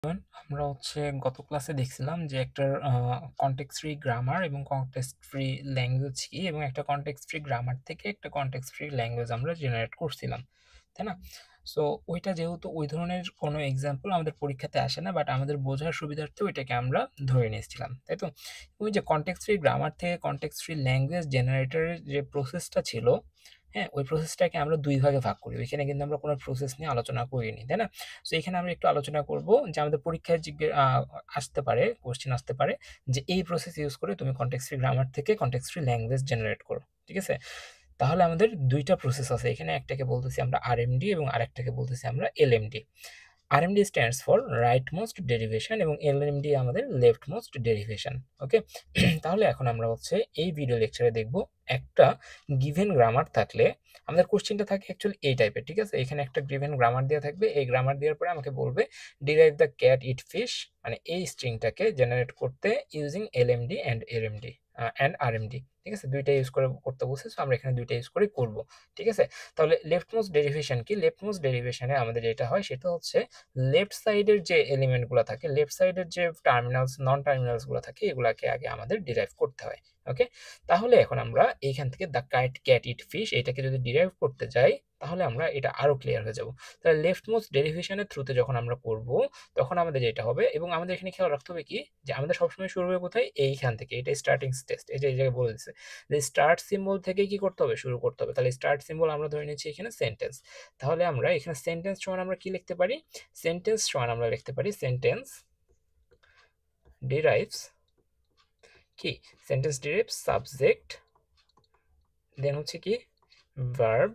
আমরা গত ক্লাসে দেখছিলাম যে একটা কনটেক্সট ফ্রি গ্রামার এবং কনটেক্সট ফ্রি ল্যাঙ্গুয়েজ কি এবং একটা কনটেক্সট ফ্রি গ্রামার থেকে একটা কনটেক্সট ফ্রি ল্যাঙ্গুয়েজ আমরা জেনারেট করছিলাম, তাই না? সো ওইটা যেহেতু ওই ধরনের কোনো এক্সাম্পল আমাদের পরীক্ষাতে আসে না, বাট আমাদের বোঝার সুবিধার্থে ওইটাকে আমরা ধরে নিয়েছিলাম, তাই তো? ওই যে কনটেক্সট ফ্রি গ্রামার থেকে কনটেক্সট ফ্রি ল্যাঙ্গুয়েজ জেনারেটরের যে প্রসেসটা ছিল, হ্যাঁ, ওই প্রসেসটাকে আমরা দুই ভাগে ভাগ করি। ওইখানে কিন্তু আমরা কোনো প্রসেস নিয়ে আলোচনা করিনি, তাই না? সো এখানে আমরা একটু আলোচনা করব যে আমাদের পরীক্ষায় আসতে পারে, কোশ্চেন আসতে পারে যে এই প্রসেস ইউজ করে তুমি কনটেক্সট ফ্রি গ্রামার থেকে কনটেক্সট ফ্রি ল্যাঙ্গুয়েজ জেনারেট করো, ঠিক আছে? তাহলে আমাদের দুইটা প্রসেস আছে এখানে, একটাকে বলতেছি আমরা আরএমডি এবং আরেকটাকে বলতেছি আমরা এলএমডি। RMD stands for rightmost derivation এবং LMD আমাদের leftmost derivation, ওকে? তাহলে এখন আমরা এই ভিডিও লেকচারে দেখব একটা গিভেন গ্রামার থাকলে আমাদের কোশ্চেনটা থাকে অ্যাকচুয়ালি এই টাইপের, ঠিক আছে? এখানে একটা গিভেন গ্রামার দেওয়া থাকবে, এই গ্রামার দেওয়ার পরে আমাকে বলবে derive the cat it fish, মানে এই স্ট্রিংটাকে জেনারেট করতে using LMD and RMD and RMD, ঠিক আছে? দুইটা ইউজ করে করতে বলছে, সো আমরা এখানে দুইটা ইউজ করে করব, ঠিক আছে? তাহলে লেফটমোস্ট ডেরিভেশন কি? লেফটমোস্ট ডেরিভেশনে আমাদের যেটা হয় সেটা লেফট সাইডের যে এলিমেন্টগুলো থাকে, লেফট সাইডের যে টার্মিনালস নন টার্মিনালস গুলো থাকে, এগুলাকে আগে আমাদের ডিরাইভ করতে হয়, ওকে? তাহলে এখন আমরা এইখান থেকে দ্য ক্যাট ইট ফিশ এটাকে যদি ডিরাইভ করতে যাই, তাহলে আমরা এটা আরো ক্লিয়ার হয়ে যাব। তাহলে লেফট মোস্ট ডেরিভেশনের থ্রুতে যখন আমরা করব, তখন আমাদের যেটা হবে, এবং আমাদের এখানে খেয়াল রাখতে হবে কি, যে আমাদের সবসময় শুরু হবে কোথায়? এইখান থেকে। এটা স্টার্টিং টেস্ট, এই যে এই জায়গায় বলে দিচ্ছে যে স্টার্ট সিম্বল থেকে কি করতে হবে? শুরু করতে হবে। তাহলে স্টার্ট সিম্বল আমরা ধরে নিচ্ছি এখানে সেন্টেন্স। তাহলে আমরা এখানে সেন্টেন্স সমান আমরা কি লিখতে পারি? সেন্টেন্স সমান আমরা লিখতে পারি সেন্টেন্স ডিরাইভস কি? সেন্টেন্স ডিরাইভস সাবজেক্ট, দেন কি ভার্ব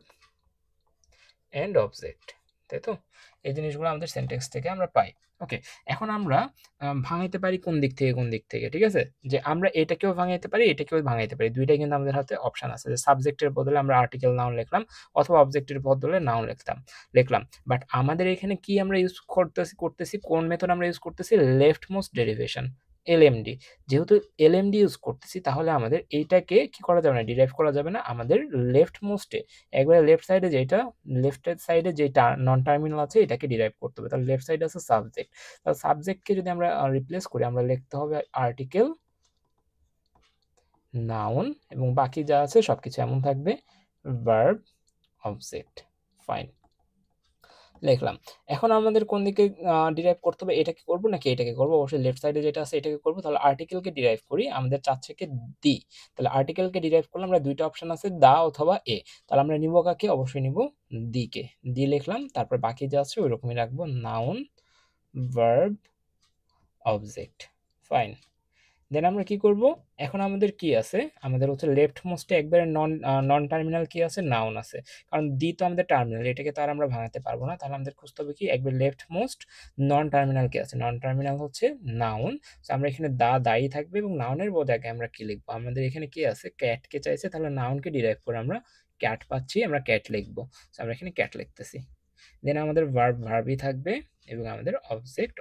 এন্ড অবজেক্ট, তাই তো? এই জিনিসগুলো আমাদের সেন্টেন্স থেকে আমরা পাই, ওকে? এখন আমরা ভাঙাইতে পারি কোন দিক থেকে কোন দিক থেকে, ঠিক আছে? যে আমরা এটাকেও ভাঙাইতে পারি, এটাকেও ভাঙাইতে পারি, দুইটাই কিন্তু আমাদের হাতে অপশন আছে। যে সাবজেক্টের বদলে আমরা আর্টিকেল নাউন লিখলাম, অথবা অবজেক্টের বদলে নাউন লিখলাম। বাট আমাদের এখানে কি আমরা ইউজ করতেছি কোন মেথড আমরা ইউজ করতেছি? Left most derivation, এলএমডি। যেহেতু এলএমডি ইউজ করতেছি, তাহলে আমাদের এইটাকে কি করা যাবে না? ডিরাইভ করা যাবে না। আমাদের লেফট মোস্টে, একবারে লেফট সাইডে যেটা, লেফট সাইডে যেটা নন টার্মিনাল আছে, এটাকে ডিরাইভ করতে হবে। তাহলে লেফট সাইডে আছে সাবজেক্ট, তাহলে সাবজেক্টকে যদি আমরা রিপ্লেস করি, আমরা লিখতে হবে আর্টিকেল, নাউন, এবং বাকি যা আছে সবকিছু এমন থাকবে, ভার্ব, অবজেক্ট, ফাইন, লিখলাম। এখন আমাদের কোন দিকে ডিরাইভ করতে হবে? এটাকে করব নাকি এটাকে করব? অবশ্যই লেফট সাইডে যেটা আছে এটাকে করব। তাহলে আর্টিকেলকে ডিরাইভ করি, আমাদের চাচ্ছে কি দি। তাহলে আর্টিকেলকে ডিরাইভ করলে আমরা দুইটা অপশন আছে, দা অথবা এ। তাহলে আমরা নিব কাকে? অবশ্যই নিব দি কে। দি লিখলাম, তারপর বাকি যা আছে ওইরকমই রাখবো, নাউন, ভার্ব, অবজেক্ট, ফাইন। দেন আমরা কি করব? এখন আমাদের কি আছে? আমাদের লেফট মোস্টে একবারে নন টার্মিনাল কি আছে? নাউন আছে। কারণ দি তো আমাদের টার্মিনাল, এটাকে তো আর আমরা ভাঙাতে পারবো না। তাহলে আমাদের খুঁজতে হবে কি একবার লেফট মোস্ট নন টার্মিনাল কি আছে? Non terminal noun. সো আমরা এখানে দায়ী থাকবে, এবং নাউনের জায়গায় আমরা কি লিখবো? আমাদের এখানে কি আছে? ক্যাট কে চাইছে, তাহলে নাউনকে ডিরাইভ করে আমরা ক্যাট পাচ্ছি, আমরা ক্যাট লিখবো। সো আমরা এখানে ক্যাট লিখতেছি। দেন আমাদের ভার্বই থাকবে, এবং আমাদের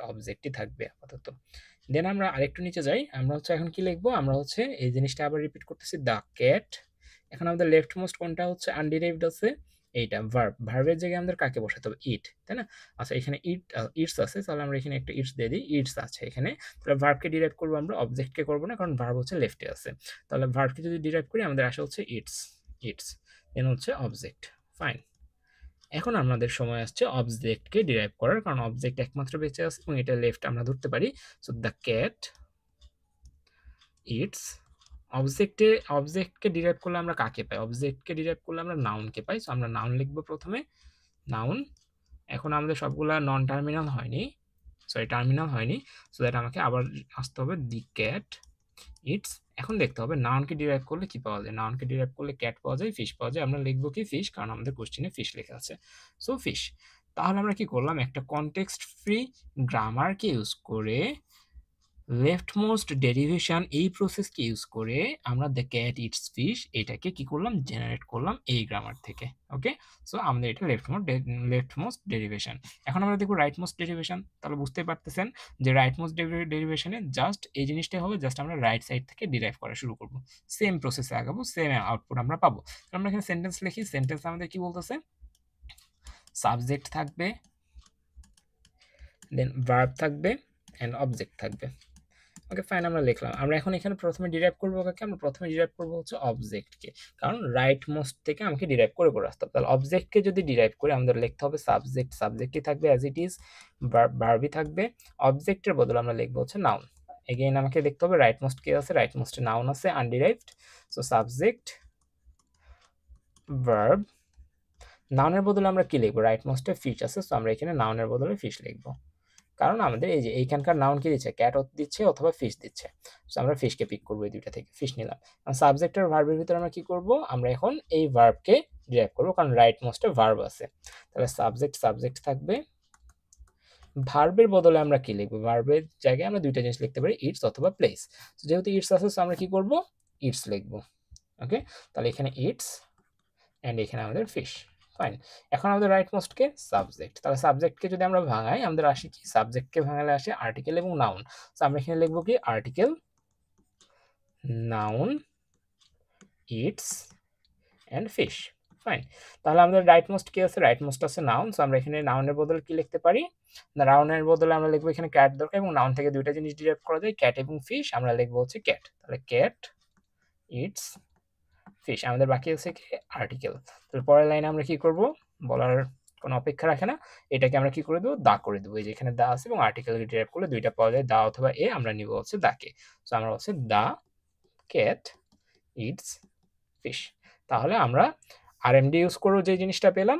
অবজেক্টই থাকবে আপাতত। দেন আমরা আরেকটু নিচে যাই, আমরা এখন কি লিখবো? আমরা এই জিনিসটা আবার রিপিট করতেছি, দ্য ক্যাট। এখন আমাদের লেফট মোস্ট কোনটা আনডিরাইভড আছে? এইটা ভার্বের জায়গায় আমাদের কাকে বসাতে হবে? ইট, তাই না? আচ্ছা, এখানে ইটস আছে, তাহলে আমরা এখানে একটা ইটস দিয়ে দিই, ইটস আছে এখানে। তাহলে ভার্বকে ডিরাইভ করবো আমরা, অবজেক্টকে করবো না, কারণ ভার্ব লেফটে আছে। তাহলে ভার্বকে যদি ডিরাইভ করি, আমাদের আসে ইটস দেন অবজেক্ট, ফাইন। এখন আমাদের সময় আসছে অবজেক্টকে ডিরাইভ করার, কারণ অবজেক্ট একমাত্র বেঁচে আছে এবং এটা লেফট আমরা ধরতে পারি। So the cat eats. অবজেক্টকে ডিরাইভ করলে আমরা কাকে পাই? অবজেক্টকে ডিরাইভ করলে আমরা নাউনকে পাই। সো আমরা নাউন লিখবো প্রথমে, নাউন। এখন আমাদের সবগুলা নন টার্মিনাল হয়নি, টার্মিনাল হয়নি। সো দ্যাট আমাকে আবার আসতে হবে, দি ক্যাট ইটস। এখন দেখতে হবে নাউনকে ডিরাইভ করলে কি পাওয়া যায়। নাউনকে ডিরাইভ করলে ক্যাট পাওয়া যায়, ফিশ পাওয়া যায়। আমরা লিখবো কি? ফিশ, কারণ আমাদের কোশ্চেনে ফিশ লেখা আছে। So fish. তাহলে আমরা কি করলাম? একটা কনটেক্সট ফ্রি গ্রামারকে ইউজ করে, লেফট মোস্ট ডেরিভেশন এই প্রসেসকে ইউজ করে আমরা দ্য ক্যাট ইটস ফিশ এটাকে কি করলাম? জেনারেট করলাম এই গ্রামার থেকে, ওকে? সো আমাদের এটা লেফট মোস্ট ডেরিভেশন। এখন আমরা দেখবো রাইট মোস্ট ডেরিভেশন। তাহলে বুঝতেই পারতেছেন যে রাইট মোস্ট ডেরিভেশনে জাস্ট এই জিনিসটাই হবে, জাস্ট আমরা রাইট সাইড থেকে ডিরাইভ করা শুরু করব, সেম প্রসেসে আগাবো, সেম আউটপুট আমরা পাবো। আমরা এখানে সেন্টেন্স লিখি, সেন্টেন্স আমাদের কি বলতেছে? সাবজেক্ট থাকবে, দেন ভার্ব থাকবে অ্যান্ড অবজেক্ট থাকবে। ওকে ফাইন, আমরা লিখলাম। আমরা এখন এখানে প্রথমে ডিরাইভ করবো কাকে? আমরা প্রথমে ডিরাইভ করবো হচ্ছে অবজেক্টকে, কারণ রাইট মোস্ট থেকে আমাকে ডিরাইভ করে করে আসতে হবে। তাহলে অবজেক্টকে যদি ডিরাইভ করে আমাদের লিখতে হবে সাবজেক্ট, সাবজেক্টই থাকবে অ্যাজ ইট ইজ, ভার্বই থাকবে। অবজেক্টের বদলে আমরা লিখবো হচ্ছে নাউন। এগেইন আমাকে দেখতে হবে রাইট মোস্ট কে আছে, রাইট মোস্টে নাউন আছে আনডিরাইভড, সো সাবজেক্ট ভার্ব। নাউনের বদলে আমরা কি লিখবো? রাইট মোস্টে ফিশ আছে, সো আমরা এখানে নাউনের বদলে ফিশ লিখবো, কারণ আমাদের এই যে এইখানকার নাউন কি দিচ্ছে? ক্যাট দিচ্ছে অথবা ফিশ দিচ্ছে, সো আমরা ফিশকে পিক করবো, এই দুইটা থেকে ফিশ নিলাম। সাবজেক্ট আর ভার্বের ভিতরে আমরা কি করব? আমরা এখন এই ভার্বকে ডিরাইভ করবো, কারণ রাইট মোস্টে ভার্ব আছে। তাহলে সাবজেক্ট সাবজেক্ট থাকবে। ভার্বের বদলে আমরা কি লিখবো? ভার্বের জায়গায় আমরা দুইটা জিনিস লিখতে পারি, ইটস অথবা প্লেস। যেহেতু ইটস আছে, সো আমরা কি করব? ইটস লিখবো। ওকে, তাহলে এখানে ইটস অ্যান্ড এখানে আমাদের ফিশ। ফাইন, এখন আমাদের রাইট মোস্টকে সাবজেক্ট। তাহলে সাবজেক্টকে যদি আমরা ভাঙাই, আমাদের আসে কি? সাবজেক্টকে ভাঙালে আসে আর্টিকেল এবং নাউন। সো আমরা এখানে লিখবো কি? Article, noun, its and fish. Fine, তাহলে আমাদের রাইট মোস্ট কি আছে? রাইট মোস্ট আছে নাউন। সো আমরা এখানে নাউনের বদলে কি লিখতে পারি? নাউনের বদলে আমরা লিখবো এখানে ক্যাট দরকার, এবং নাউন থেকে দুইটা জিনিস ডিরাইভ করা যায়, ক্যাট এবং ফিশ। আমরা লিখবো হচ্ছে ক্যাট। তাহলে ক্যাট, ইটস, ফিশ। আমাদের বাকি আছে কি? আর্টিকেল। তাহলে পরের লাইনে আমরা কি করব? বলার কোনো অপেক্ষা রাখে না, এটাকে আমরা কি করে দেবো? দা করে দেবো। এই যে এখানে দা আছে এবং আর্টিকেলকে ডিরাইভ করলে দুইটা পাওয়া যায়, দা অথবা এ। আমরা নিব হচ্ছে দাকে। সো আমরা হচ্ছে দা ক্যাট ইটস ফিশ। তাহলে আমরা আরএমডি ইউজ করে যে জিনিসটা পেলাম,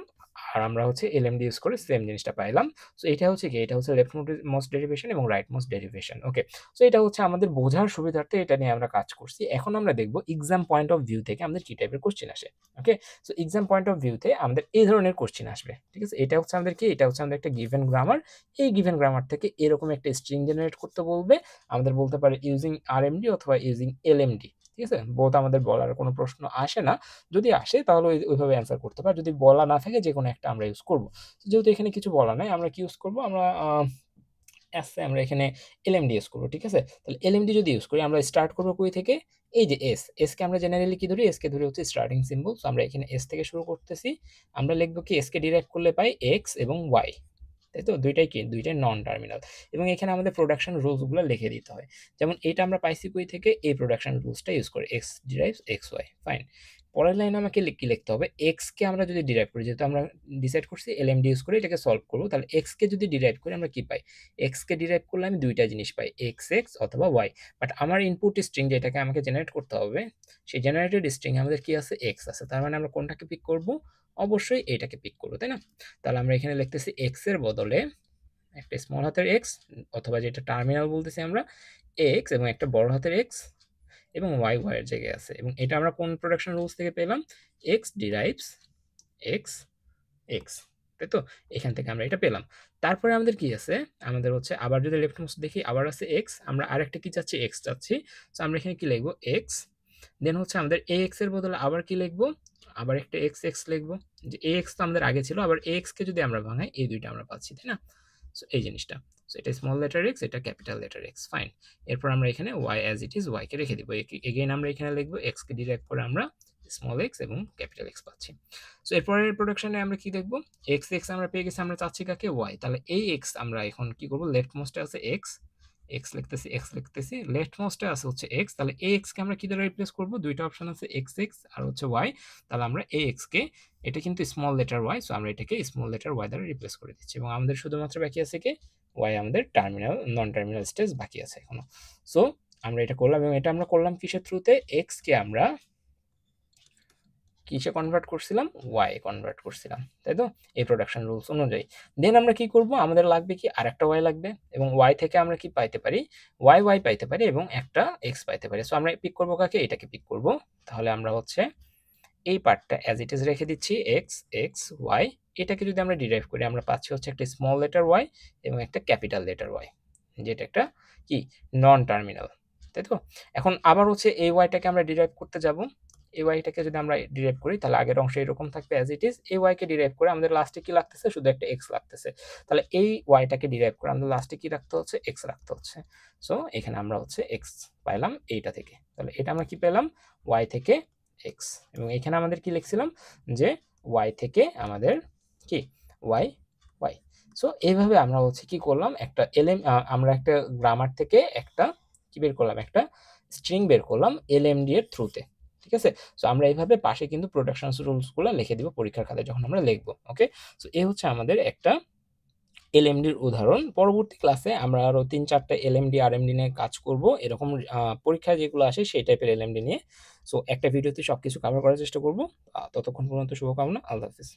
আর আমরা হচ্ছে এলএমডি ইউজ করে সেম জিনিসটা পাইলাম। সো এটা হচ্ছে কি? এটা হচ্ছে লেফট মোস্ট ডেরিভেশন এবং রাইট মোস্ট ডেরিভেশন। ওকে, সো এটা হচ্ছে আমাদের বোঝার সুবিধার্থে এটা নিয়ে আমরা কাজ করছি। এখন আমরা দেখব এক্সাম পয়েন্ট অফ ভিউ থেকে আমাদের কি টাইপের কোশ্চেন আসে। ওকে, সো এক্সাম পয়েন্ট অফ ভিউতে আমাদের এই ধরনের কোশ্চেন আসবে। ঠিক আছে, এটা হচ্ছে আমাদের কি? এটা হচ্ছে আমাদের একটা গিভেন গ্রামার। এই গিভেন গ্রামার থেকে এরকম একটা স্ট্রিং জেনারেট করতে বলবে। আমাদের বলতে পারে ইউজিং আরএমডি অথবা ইউজিং এলএমডি। ঠিক আছে, বোথ আমাদের বলার কোনো প্রশ্ন আসে না। যদি আসে তাহলে ওইভাবে অ্যান্সার করতে পারে, যদি বলা না থাকে যে কোনো একটা আমরা ইউজ করবো। যেহেতু এখানে কিছু বলা নাই, আমরা কি ইউজ করবো? আমরা আমরা এখানে এলএমডি ইউজ করবো। ঠিক আছে, তাহলে এলএমডি যদি ইউজ করি, আমরা স্টার্ট করবো কই থেকে? এই যে এস কে আমরা জেনারেলি কি ধরি? এস কে ধরি হচ্ছে স্টার্টিং সিম্বল। সো আমরা এখানে এস থেকে শুরু করতেছি। আমরা লিখবো কি? এস কে ডিরাইভ করলে পাই এক্স এবং ওয়াই, তাই তো? দুইটাই কি? দুইটাই নন টার্মিনাল। এবং এখানে আমাদের প্রোডাকশন রুলসগুলো লিখে দিতে হয়। যেমন এটা আমরা পাইছি কই থেকে? এই প্রোডাকশন রুলসটা ইউজ করে, x derives x y. Fine, পরের লাইনে আমাকে কি লিখতে হবে? এক্স কে আমরা যদি ডিরাইভ করি, যেহেতু আমরা ডিসাইড করছি এলএমডি ইউজ করে এটাকে সলভ করবো, তাহলে এক্স কে যদি ডিরাইভ করি আমরা কি পাই? এক্স কে ডিরাইভ করলে আমি দুইটা জিনিস পাই, এক্স এক্স অথবা ওয়াই। বাট আমার ইনপুট স্ট্রিং যেটাকে আমাকে জেনারেট করতে হবে, সেই জেনারেটেড স্ট্রিং আমাদের কি আছে? এক্স আছে। তার মানে আমরা কোনটাকে পিক করব? অবশ্যই এটাকে পিক করবো, তাই না? তাহলে আমরা এখানে লিখতেছি এক্স এর বদলে একটা স্মল হাতের এক্স, অথবা যেটা টার্মিনাল বলতেছি আমরা, এক্স এবং একটা বড় হাতের এক্স, এবং ওয়াই ওয়াই এর জায়গায় আছে। এবং এটা আমরা কোন প্রোডাকশন রুলস থেকে পেলাম? এক্স ডিরাইভস এক্স এক্স, তাই তো? এখান থেকে আমরা এটা পেলাম। তারপরে আমাদের কি আছে? আমাদের হচ্ছে আবার যদি লেফট মোস্ট দেখি, আবার আছে এক্স, আমরা আরেকটা কি চাচ্ছি? এক্স চাচ্ছি। সো আমরা এখানে কি লিখবো? এক্স। দেন হচ্ছে আমাদের এ এক্স এর বদলে আবার কি লিখবো? আবার একটা এক্স এক্স লিখবো। যে এ এক্স তো আমাদের আগে ছিল, আবার এ এক্স কে যদি আমরা ভাঙাই, এই দুইটা আমরা পাচ্ছি, তাই না? সো এই জিনিসটা, সো এটা স্মল লেটার এক্স, এটা ক্যাপিটাল লেটার এক্স। ফাইন, এরপর আমরা এখানে y as it is y কে রেখে দিব। এগেইন আমরা এখানে লিখবো এক্স কে ডিরাইভ করে আমরা স্মল এক্স এবং ক্যাপিটাল এক্স পাচ্ছি। সো এরপরের প্রোডাকশনে আমরা কি দেখবো? এক্স এক্স আমরা পেয়ে গেছি, আমরা চাচ্ছি কাকে? ওয়াই। তাহলে এই এক্স আমরা এখন কি করবো? লেফট মোস্টে আছে এক্স, এক্স লিখতেছি, এক্স লিখতেছি, লেফট মোস্টে আছে হচ্ছে এক্স। তাহলে এ এক্স কে আমরা কি দ্বারা রিপ্লেস করবো? দুইটা অপশন আছে, এক্স এক্স আর হচ্ছে ওয়াই। তাহলে আমরা এ এক্স কে, এটা কিন্তু স্মল লেটার ওয়াই, সো আমরা এটাকে স্মল লেটার ওয়াই দ্বারা রিপ্লেস করে দিচ্ছি। এবং আমাদের শুধুমাত্র বাকি আছে কি? ওয়াই, আমাদের টার্মিনাল নন টার্মিনাল স্টেজ বাকি আছে এখনো। সো আমরা এটা করলাম, এবং এটা আমরা করলাম কিসের থ্রুতে? এক্স কে আমরা কিসে কনভার্ট করছিলাম? ওয়াই কনভার্ট করছিলাম, তাই তো? এই প্রোডাকশন রুলস অনুযায়ী। দেন আমরা কি করব? আমাদের লাগবে কি? আরেকটা ওয়াই লাগবে, এবং ওয়াই থেকে আমরা কি পাইতে পারি? ওয়াই ওয়াই পাইতে পারি এবং একটা এক্স পাইতে পারি। সো আমরা পিক করব কাকে? এটাকে পিক করব। তাহলে আমরা হচ্ছে এই পার্টটা অ্যাজ ইট ইজ রেখে দিচ্ছি, এক্স এক্স ওয়াই। এটাকে যদি আমরা ডিরাইভ করি, আমরা পাচ্ছি হচ্ছে একটা স্মল লেটার ওয়াই এবং একটা ক্যাপিটাল লেটার ওয়াই, যেটা একটা কি? নন টার্মিনাল, তাই তো? এখন আবার হচ্ছে এই ওয়াইটাকে আমরা ডিরাইভ করতে যাব। এই ওয়াইটাকে যদি আমরা ডিরাইভ করি, তাহলে আগের অংশে এরকম থাকবে অ্যাজ ইট ইজ। এই ওয়াইকে ডিরাইভ করে আমাদের লাস্টে কি লাগতেছে? শুধু একটা এক্স লাগতেছে। তাহলে এই ওয়াইটাকে ডিরাইভ করে আমাদের লাস্টে কি রাখতে হচ্ছে? এক্স রাখতে হচ্ছে। সো এখানে আমরা হচ্ছে এক্স পাইলাম এইটা থেকে। তাহলে এটা আমরা কি পেলাম? ওয়াই থেকে এক্স। এবং এখানে আমাদের কি লিখছিলাম? যে ওয়াই থেকে আমাদের কি? Y Y. সো এইভাবে আমরা হচ্ছে কি করলাম, একটা আমরা একটা গ্রামার থেকে একটা কি বের করলাম, একটা স্ট্রিং বের করলাম এলএমডি এর থ্রুতে। ঠিক আছে? সো আমরা এইভাবে পাশে কিন্তু প্রোটেকশন রুলসগুলো লিখে দিব পরীক্ষার খাতায় যখন আমরা লিখব। ওকে? সো এই হচ্ছে আমাদের একটা এলএমডির উদাহরণ। পরবর্তী ক্লাসে আমরা আরো ৩-৪ টা এলএমডি, আরএমডি নিয়ে কাজ করব। এরকম পরীক্ষায় যেগুলো আসে সেই টাইপের এলএমডি নিয়ে। সো একটা ভিডিওতে সবকিছু কভার করার চেষ্টা করব। ততক্ষণ পর্যন্ত শুভকামনা। আল্লাহ হাফেজ।